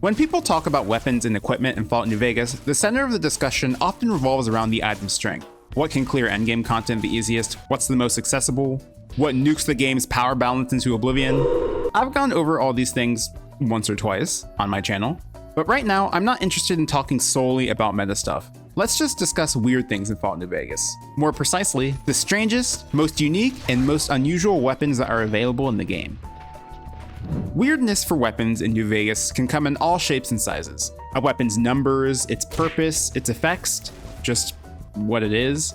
When people talk about weapons and equipment in Fallout New Vegas, the center of the discussion often revolves around the item strength. What can clear endgame content the easiest? What's the most accessible? What nukes the game's power balance into oblivion? I've gone over all these things once or twice on my channel, but right now I'm not interested in talking solely about meta stuff. Let's just discuss weird things in Fallout New Vegas. More precisely, the strangest, most unique, and most unusual weapons that are available in the game. Weirdness for weapons in New Vegas can come in all shapes and sizes. A weapon's numbers, its purpose, its effects, just what it is.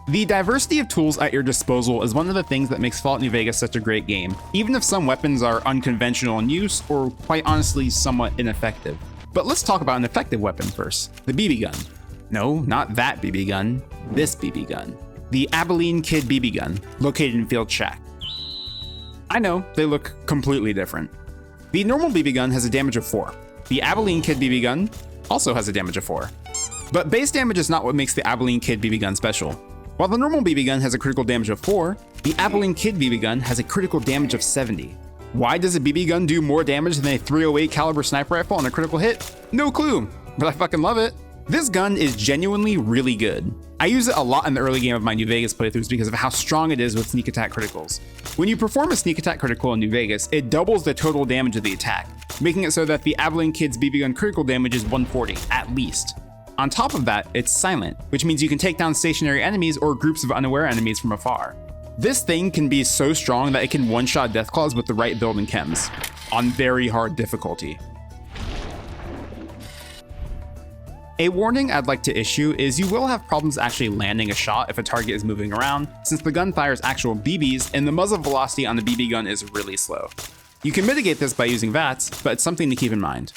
The diversity of tools at your disposal is one of the things that makes Fallout New Vegas such a great game, even if some weapons are unconventional in use or quite honestly somewhat ineffective. But let's talk about an effective weapon first, the BB gun. No, not that BB gun, this BB gun. The Abilene Kid BB gun, located in Field Shack. I know, they look completely different. The normal BB gun has a damage of 4. The Abilene Kid BB gun also has a damage of 4. But base damage is not what makes the Abilene Kid BB gun special. While the normal BB gun has a critical damage of 4, the Abilene Kid BB gun has a critical damage of 70. Why does a BB gun do more damage than a .308 caliber sniper rifle on a critical hit? No clue, but I fucking love it. This gun is genuinely really good. I use it a lot in the early game of my New Vegas playthroughs because of how strong it is with sneak attack criticals. When you perform a sneak attack critical in New Vegas, it doubles the total damage of the attack, making it so that the Abilene Kid's BB gun critical damage is 140, at least. On top of that, it's silent, which means you can take down stationary enemies or groups of unaware enemies from afar. This thing can be so strong that it can one-shot Deathclaws with the right build and chems, on very hard difficulty. A warning I'd like to issue is you will have problems actually landing a shot if a target is moving around, since the gun fires actual BBs and the muzzle velocity on the BB gun is really slow. You can mitigate this by using VATS, but it's something to keep in mind.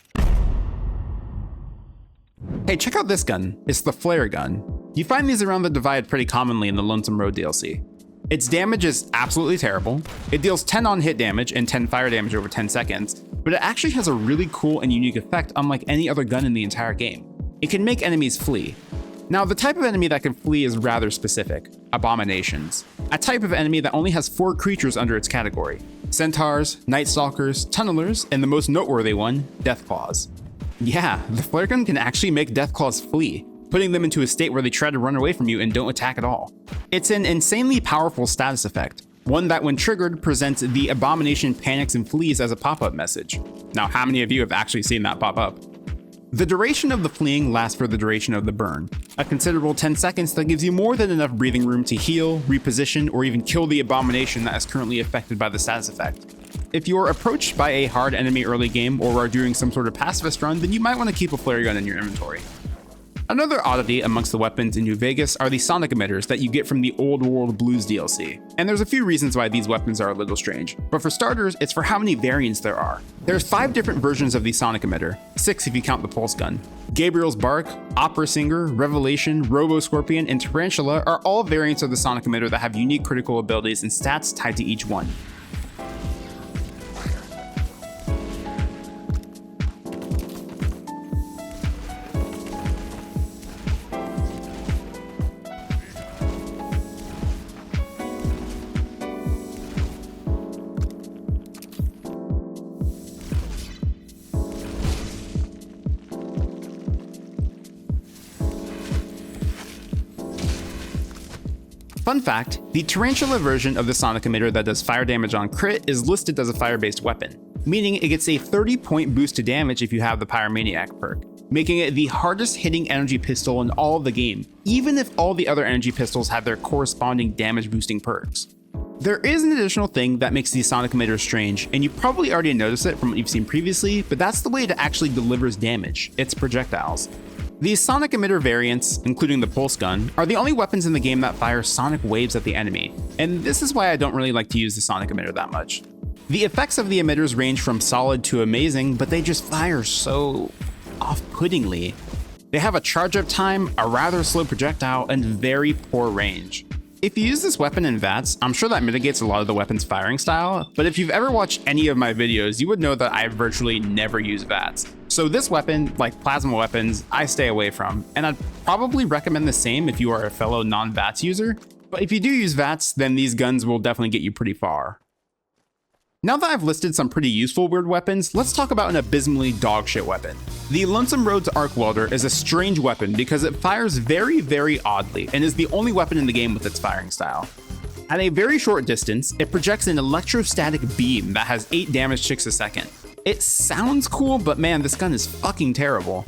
Hey, check out this gun. It's the flare gun. You find these around the Divide pretty commonly in the Lonesome Road DLC. Its damage is absolutely terrible. It deals 10 on-hit damage and 10 fire damage over 10 seconds, but it actually has a really cool and unique effect unlike any other gun in the entire game. It can make enemies flee. Now, the type of enemy that can flee is rather specific: abominations. A type of enemy that only has 4 creatures under its category: centaurs, night stalkers, tunnelers, and the most noteworthy one, deathclaws. Yeah, the flare gun can actually make deathclaws flee, putting them into a state where they try to run away from you and don't attack at all. It's an insanely powerful status effect, one that when triggered presents the abomination panics and flees as a pop-up message. Now, how many of you have actually seen that pop up? The duration of the fleeing lasts for the duration of the burn, a considerable 10 seconds that gives you more than enough breathing room to heal, reposition, or even kill the abomination that is currently affected by the status effect. If you're approached by a hard enemy early game or are doing some sort of pacifist run, then you might want to keep a flare gun in your inventory. Another oddity amongst the weapons in New Vegas are the sonic emitters that you get from the Old World Blues DLC. And there's a few reasons why these weapons are a little strange, but for starters, it's for how many variants there are. There's 5 different versions of the sonic emitter, 6 if you count the pulse gun. Gabriel's Bark, Opera Singer, Revelation, Robo Scorpion, and Tarantula are all variants of the sonic emitter that have unique critical abilities and stats tied to each one. Fun fact, the Tarantula version of the sonic emitter that does fire damage on crit is listed as a fire-based weapon, meaning it gets a 30-point boost to damage if you have the Pyromaniac perk, making it the hardest hitting energy pistol in all of the game, even if all the other energy pistols have their corresponding damage boosting perks. There is an additional thing that makes these sonic emitters strange, and you probably already noticed it from what you've seen previously, but that's the way it actually delivers damage: its projectiles. These sonic emitter variants, including the pulse gun, are the only weapons in the game that fire sonic waves at the enemy, and this is why I don't really like to use the sonic emitter that much. The effects of the emitters range from solid to amazing, but they just fire so off-puttingly. They have a charge-up time, a rather slow projectile, and very poor range. If you use this weapon in VATS, I'm sure that mitigates a lot of the weapon's firing style, but if you've ever watched any of my videos, you would know that I virtually never use VATS. So this weapon, like plasma weapons, I stay away from, and I'd probably recommend the same if you are a fellow non-VATS user, but if you do use VATS, then these guns will definitely get you pretty far. Now that I've listed some pretty useful weird weapons, let's talk about an abysmally dogshit weapon. The Lonesome Road's Arc Welder is a strange weapon because it fires very oddly and is the only weapon in the game with its firing style. At a very short distance, it projects an electrostatic beam that has 8 damage ticks a second. It sounds cool, but man, this gun is fucking terrible.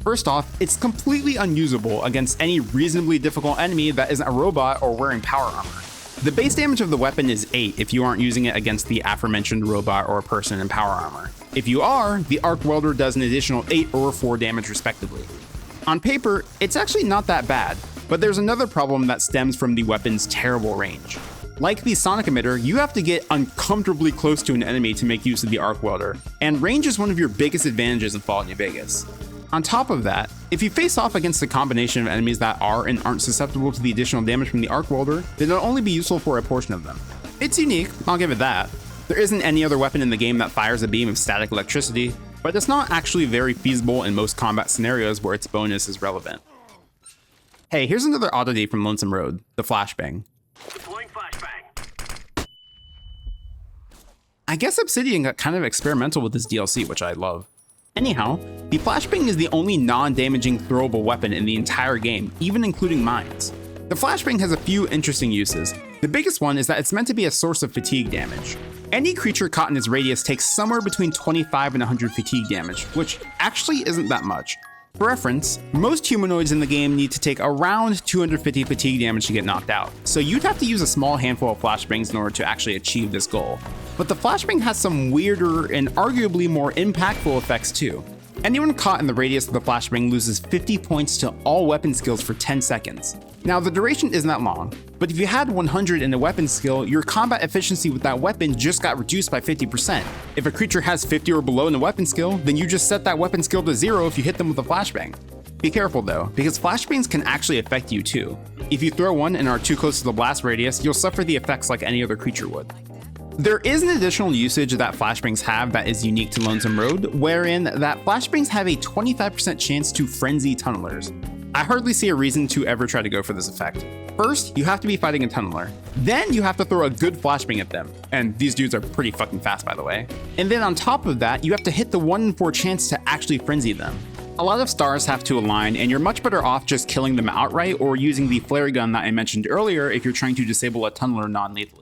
First off, it's completely unusable against any reasonably difficult enemy that isn't a robot or wearing power armor. The base damage of the weapon is 8 if you aren't using it against the aforementioned robot or person in power armor. If you are, the Arc Welder does an additional 8 or 4 damage respectively. On paper, it's actually not that bad, but there's another problem that stems from the weapon's terrible range. Like the sonic emitter, you have to get uncomfortably close to an enemy to make use of the Arc Welder, and range is one of your biggest advantages in Fallout New Vegas. On top of that, if you face off against a combination of enemies that are and aren't susceptible to the additional damage from the Arc Welder, then it'll only be useful for a portion of them. It's unique, I'll give it that. There isn't any other weapon in the game that fires a beam of static electricity, but it's not actually very feasible in most combat scenarios where its bonus is relevant. Hey, here's another oddity from Lonesome Road, the flashbang. Deploying flashbang. I guess Obsidian got kind of experimental with this DLC, which I love. Anyhow, the flashbang is the only non-damaging throwable weapon in the entire game, even including mines. The flashbang has a few interesting uses. The biggest one is that it's meant to be a source of fatigue damage. Any creature caught in its radius takes somewhere between 25 and 100 fatigue damage, which actually isn't that much. For reference, most humanoids in the game need to take around 250 fatigue damage to get knocked out, so you'd have to use a small handful of flashbangs in order to actually achieve this goal. But the flashbang has some weirder and arguably more impactful effects too. Anyone caught in the radius of the flashbang loses 50 points to all weapon skills for 10 seconds. Now the duration isn't that long, but if you had 100 in a weapon skill, your combat efficiency with that weapon just got reduced by 50%. If a creature has 50 or below in a weapon skill, then you just set that weapon skill to 0 if you hit them with a flashbang. Be careful though, because flashbangs can actually affect you too. If you throw one and are too close to the blast radius, you'll suffer the effects like any other creature would. There is an additional usage that flashbangs have that is unique to Lonesome Road, wherein that flashbangs have a 25% chance to frenzy tunnelers. I hardly see a reason to ever try to go for this effect. First, you have to be fighting a tunneler. Then you have to throw a good flashbang at them. And these dudes are pretty fucking fast, by the way. And then on top of that, you have to hit the 1 in 4 chance to actually frenzy them. A lot of stars have to align, and you're much better off just killing them outright or using the flare gun that I mentioned earlier if you're trying to disable a tunneler non-lethally.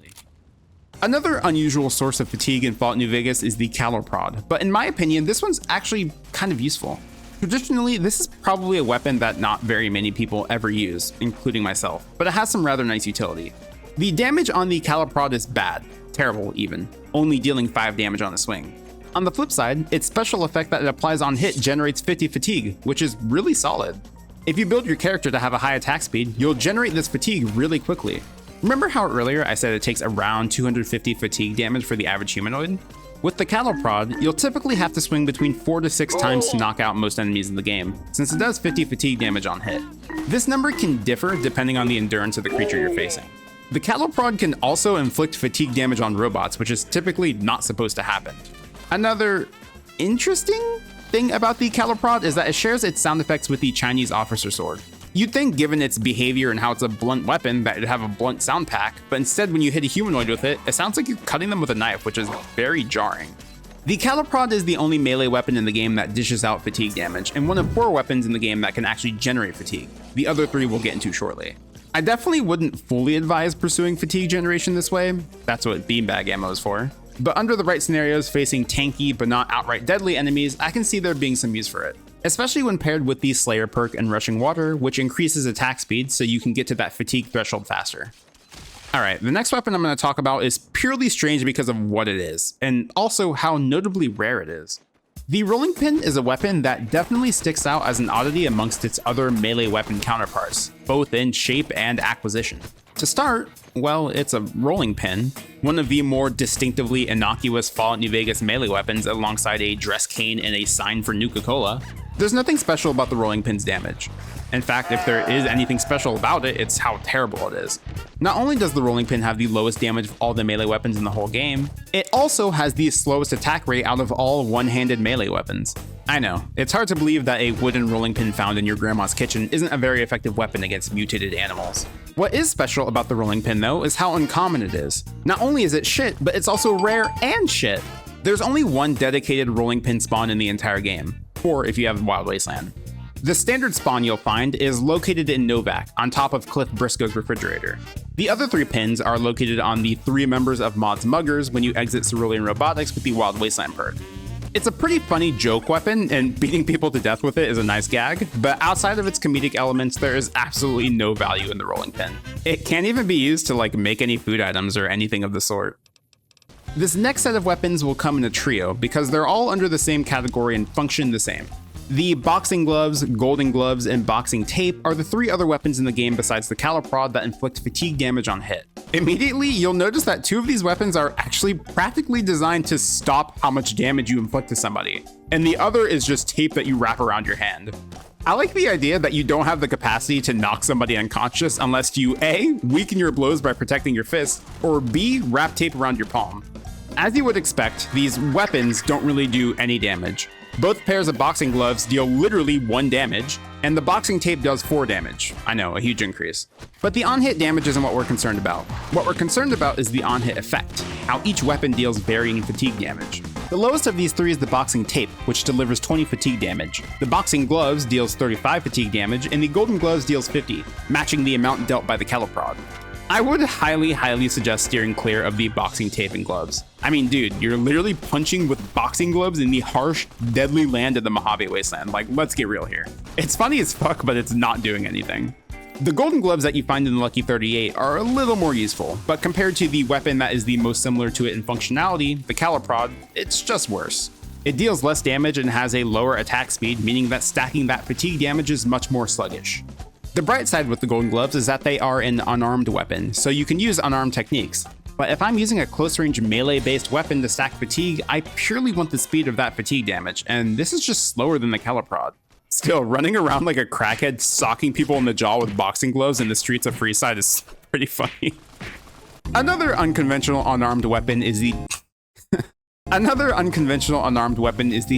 Another unusual source of fatigue in Fallout New Vegas is the Caloprod, but in my opinion, this one's actually kind of useful. Traditionally, this is probably a weapon that not very many people ever use, including myself, but it has some rather nice utility. The damage on the Caloprod is bad, terrible even, only dealing 5 damage on a swing. On the flip side, its special effect that it applies on hit generates 50 fatigue, which is really solid. If you build your character to have a high attack speed, you'll generate this fatigue really quickly. Remember how earlier I said it takes around 250 fatigue damage for the average humanoid? With the Caloprod, you'll typically have to swing between 4 to 6 times to knock out most enemies in the game, since it does 50 fatigue damage on hit. This number can differ depending on the endurance of the creature you're facing. The Caloprod can also inflict fatigue damage on robots, which is typically not supposed to happen. Another interesting thing about the Caloprod is that it shares its sound effects with the Chinese officer sword. You'd think, given its behavior and how it's a blunt weapon, that it'd have a blunt sound pack, but instead when you hit a humanoid with it, it sounds like you're cutting them with a knife, which is very jarring. The Caloprod is the only melee weapon in the game that dishes out fatigue damage, and one of 4 weapons in the game that can actually generate fatigue. The other 3 we'll get into shortly. I definitely wouldn't fully advise pursuing fatigue generation this way, that's what beanbag ammo is for. But under the right scenarios facing tanky but not outright deadly enemies, I can see there being some use for it. Especially when paired with the Slayer perk and Rushing Water, which increases attack speed so you can get to that fatigue threshold faster. Alright, the next weapon I'm going to talk about is purely strange because of what it is, and also how notably rare it is. The rolling pin is a weapon that definitely sticks out as an oddity amongst its other melee weapon counterparts, both in shape and acquisition. To start, well, it's a rolling pin, one of the more distinctively innocuous Fallout New Vegas melee weapons alongside a dress cane and a sign for Nuka-Cola. There's nothing special about the rolling pin's damage. In fact, if there is anything special about it, it's how terrible it is. Not only does the rolling pin have the lowest damage of all the melee weapons in the whole game, it also has the slowest attack rate out of all one-handed melee weapons. I know, it's hard to believe that a wooden rolling pin found in your grandma's kitchen isn't a very effective weapon against mutated animals. What is special about the rolling pin though is how uncommon it is. Not only is it shit, but it's also rare and shit. There's only one dedicated rolling pin spawn in the entire game, or if you have Wild Wasteland. The standard spawn you'll find is located in Novak, on top of Cliff Briscoe's refrigerator. The other 3 pins are located on the 3 members of Mod's Muggers when you exit Cerulean Robotics with the Wild Wasteland perk. It's a pretty funny joke weapon, and beating people to death with it is a nice gag, but outside of its comedic elements, there is absolutely no value in the rolling pin. It can't even be used to make any food items or anything of the sort. This next set of weapons will come in a trio because they're all under the same category and function the same. The boxing gloves, golden gloves, and boxing tape are the 3 other weapons in the game besides the caliprod that inflict fatigue damage on hit. Immediately, you'll notice that 2 of these weapons are actually practically designed to stop how much damage you inflict to somebody, and the other is just tape that you wrap around your hand. I like the idea that you don't have the capacity to knock somebody unconscious unless you A, weaken your blows by protecting your fist, or B, wrap tape around your palm. As you would expect, these weapons don't really do any damage. Both pairs of boxing gloves deal literally 1 damage, and the boxing tape does 4 damage. I know, a huge increase. But the on-hit damage isn't what we're concerned about. What we're concerned about is the on-hit effect, how each weapon deals varying fatigue damage. The lowest of these 3 is the boxing tape, which delivers 20 fatigue damage. The boxing gloves deals 35 fatigue damage, and the golden gloves deals 50, matching the amount dealt by the caliprod. I would highly suggest steering clear of the boxing tape and gloves. I mean, dude, you're literally punching with boxing gloves in the harsh, deadly land of the Mojave Wasteland. Let's get real here. It's funny as fuck, but it's not doing anything. The golden gloves that you find in the Lucky 38 are a little more useful, but compared to the weapon that is the most similar to it in functionality, the caliprod, it's just worse. It deals less damage and has a lower attack speed, meaning that stacking that fatigue damage is much more sluggish. The bright side with the golden gloves is that they are an unarmed weapon, so you can use unarmed techniques. But if I'm using a close-range melee-based weapon to stack fatigue, I purely want the speed of that fatigue damage, and this is just slower than the caliprod. Still, running around like a crackhead socking people in the jaw with boxing gloves in the streets of Freeside is pretty funny. Another unconventional unarmed weapon is the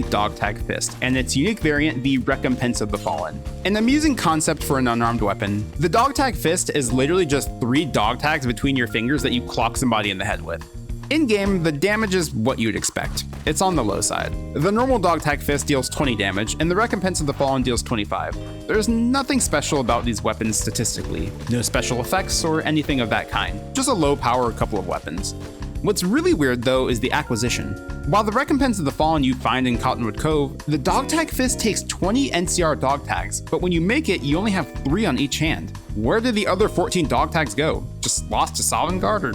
dog tag fist, and its unique variant, the Recompense of the Fallen. An amusing concept for an unarmed weapon, the dog tag fist is literally just 3 dog tags between your fingers that you clock somebody in the head with. In-game, the damage is what you'd expect. It's on the low side. The normal dog tag fist deals 20 damage, and the Recompense of the Fallen deals 25. There's nothing special about these weapons statistically. No special effects or anything of that kind. Just a low power couple of weapons. What's really weird though is the acquisition. While the Recompense of the Fallen you find in Cottonwood Cove, the dog tag fist takes 20 NCR dog tags, but when you make it, you only have 3 on each hand. Where did the other 14 dog tags go? Just lost to Sovngarde or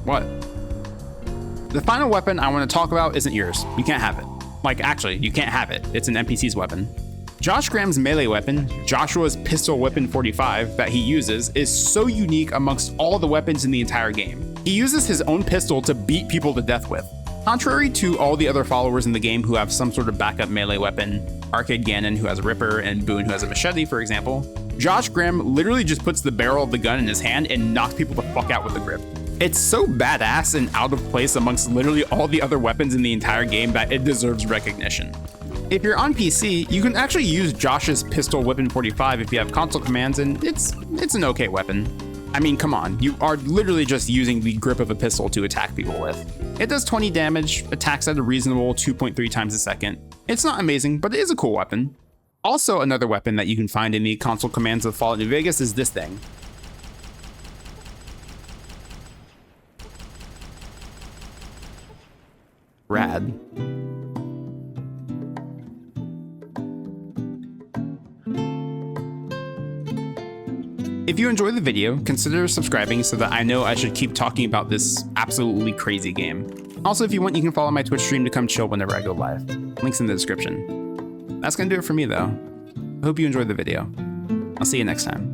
what? The final weapon I want to talk about isn't yours. You can't have it. Actually, you can't have it. It's an NPC's weapon. Josh Graham's melee weapon, Joshua's Pistol Weapon 45 that he uses, is so unique amongst all the weapons in the entire game. He uses his own pistol to beat people to death with. Contrary to all the other followers in the game who have some sort of backup melee weapon, Arcade Gannon who has a Ripper and Boone who has a machete for example, Josh Graham literally just puts the barrel of the gun in his hand and knocks people the fuck out with the grip. It's so badass and out of place amongst literally all the other weapons in the entire game that it deserves recognition. If you're on PC, you can actually use Josh's Pistol Weapon 45 if you have console commands, and it's an okay weapon. I mean, come on, you are literally just using the grip of a pistol to attack people with. It does 20 damage, attacks at a reasonable 2.3 times a second. It's not amazing, but it is a cool weapon. Also, another weapon that you can find in the console commands of Fallout New Vegas is this thing. Rad. If you enjoyed the video, consider subscribing so that I know I should keep talking about this absolutely crazy game. Also, if you want, you can follow my Twitch stream to come chill whenever I go live. Links in the description. That's gonna do it for me though. I hope you enjoyed the video. I'll see you next time.